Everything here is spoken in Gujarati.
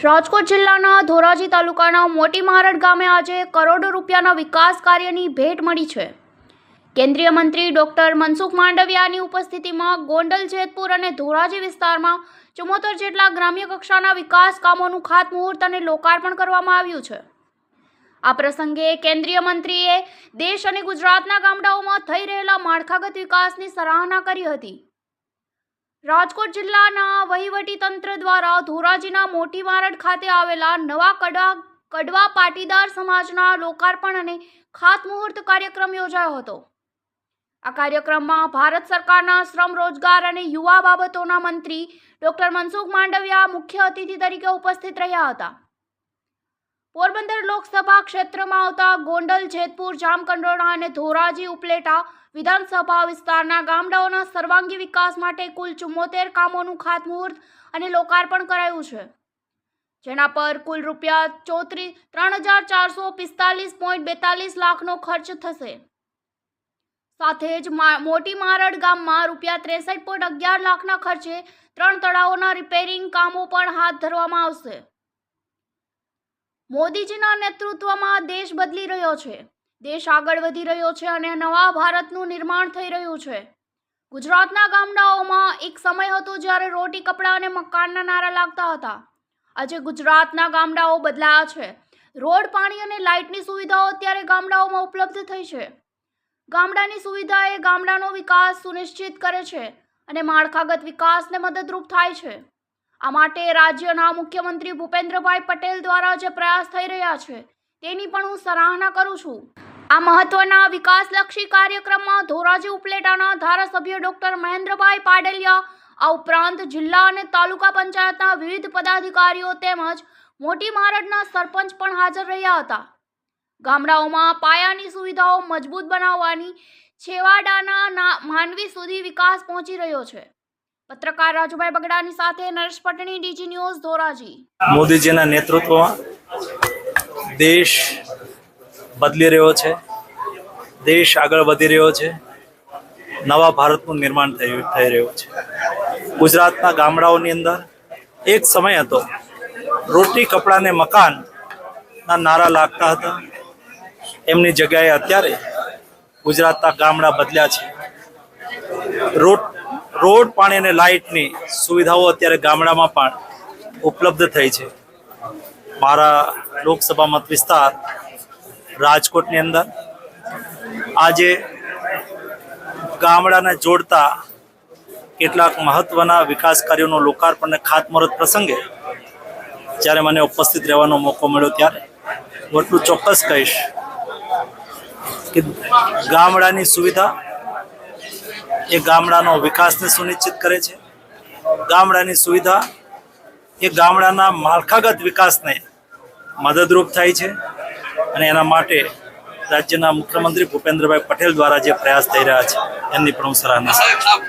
રાજકોટ જિલ્લાના ધોરાજી તાલુકાના મોટી મહારડ ગામે આજે કરોડો રૂપિયાના વિકાસ કાર્યની ભેટ મળી છે। કેન્દ્રીય મંત્રી ડોક્ટર મનસુખ માંડવિયાની ઉપસ્થિતિમાં ગોંડલ, જેતપુર અને ધોરાજી વિસ્તારમાં 74 જેટલા ગ્રામ્ય કક્ષાના વિકાસ કામોનું ખાતમુહૂર્ત અને લોકાર્પણ કરવામાં આવ્યું છે। આ પ્રસંગે કેન્દ્રીય મંત્રીએ દેશ અને ગુજરાતના ગામડાઓમાં થઈ રહેલા માળખાગત વિકાસની સરાહના કરી હતી। રાજકોટ જિલ્લાના વહીવટી તંત્ર દ્વારા ધોરાજીના મોટી મહારડ ખાતે આવેલા નવા કડવા પાટીદાર સમાજના લોકાર્પણ અને ખાતમુહૂર્ત કાર્યક્રમ યોજાયો હતો। આ કાર્યક્રમમાં ભારત સરકારના શ્રમ, રોજગાર અને યુવા બાબતોના મંત્રી ડોક્ટર મનસુખ માંડવિયા મુખ્ય અતિથિ તરીકે ઉપસ્થિત રહ્યા હતા। પોરબંદર લોકસભા ક્ષેત્રમાં આવતા ગોંડલ, જેતપુર, જામકંડોરણા અને ધોરાજી ઉપલેટા વિધાનસભા વિસ્તારના ગામડાઓના સર્વાંગી વિકાસ માટે કુલ 74 કામોનું ખાતમુહૂર્ત અને લોકાર્પણ કરાયું છે, જેના પર કુલ રૂપિયા 34,445.42 લાખનો ખર્ચ થશે। સાથે જ મોટી મહારડ ગામમાં રૂપિયા 63.11 લાખના ખર્ચે 3 તળાવોના રિપેરિંગ કામો પણ હાથ ધરવામાં આવશે। મોદીજીના નેતૃત્વમાં દેશ બદલી રહ્યો છે, દેશ આગળ વધી રહ્યો છે અને નવા ભારતનું નિર્માણ થઈ રહ્યું છે। ગુજરાતના ગામડાઓમાં એક સમય હતો જ્યારે રોટી, કપડાં અને મકાનના નારા લાગતા હતા। આજે ગુજરાતના ગામડાઓ બદલાયા છે। રોડ, પાણી અને લાઇટની સુવિધાઓ અત્યારે ગામડાઓમાં ઉપલબ્ધ થઈ છે। ગામડાની સુવિધા એ ગામડાનો વિકાસ સુનિશ્ચિત કરે છે અને માળખાગત વિકાસને મદદરૂપ થાય છે। આ માટે રાજ્યના મુખ્યમંત્રી ભૂપેન્દ્રભાઈ પટેલ દ્વારા જે પ્રયાસ થઈ રહ્યા છે તેની પણ હું સરાહના કરું છું। આ મહત્વના વિકાસલક્ષી કાર્યક્રમમાં ધોરાજી ઉપલેટાના ધારાસભ્ય ડોક્ટર મહેન્દ્રભાઈ પાડલિયા, આ ઉપરાંત જિલ્લા અને તાલુકા પંચાયતના વિવિધ પદાધિકારીઓ તેમજ મોટી મહારડના સરપંચ પણ હાજર રહ્યા હતા। ગામડાઓમાં પાયાની સુવિધાઓ મજબૂત બનાવવાની છેવાડાના માનવી સુધી વિકાસ પહોંચી રહ્યો છે। પત્રકાર રાજુભાઈ બગડાની સાથે નરેશ પટણી, ડીજી ન્યૂઝ, ધોરાજી। મોદીજીના નેતૃત્વમાં દેશ બદલી રહ્યો છે, દેશ આગળ વધી રહ્યો છે, નવા ભારતનું નિર્માણ થઈ રહ્યું છે। ગુજરાતના ગામડાઓની અંદર એક સમય હતો રોટી, કપડાં ને મકાનના નારા લાગતા હતા, એમની જગ્યાએ અત્યારે ગુજરાતના ગામડા બદલ્યા છે। રોડ, પાણી અને લાઇટની સુવિધાઓ અત્યારે ગામડામાં પણ ઉપલબ્ધ થઈ છે। મારા લોકસભા મત વિસ્તાર રાજકોટની અંદર આજે ગામડાને જોડતા કેટલાક મહત્વના વિકાસ કાર્યોનો લોકાર્પણ અને ખાતમુહૂર્ત પ્રસંગે જ્યારે મને ઉપસ્થિત રહેવાનો મોકો મળ્યો ત્યારે હું એટલું ચોક્કસ કહીશ કે ગામડાની સુવિધા એ ગામડાનો વિકાસને સુનિશ્ચિત કરે છે। ગામડાની સુવિધા એ ગામડાના માળખાગત વિકાસને મદદરૂપ થાય છે અને એના માટે રાજ્યના મુખ્યમંત્રી ભૂપેન્દ્રભાઈ પટેલ દ્વારા જે પ્રયાસ થઈ રહ્યા છે એમની પણ હું સરાહના કરું છું।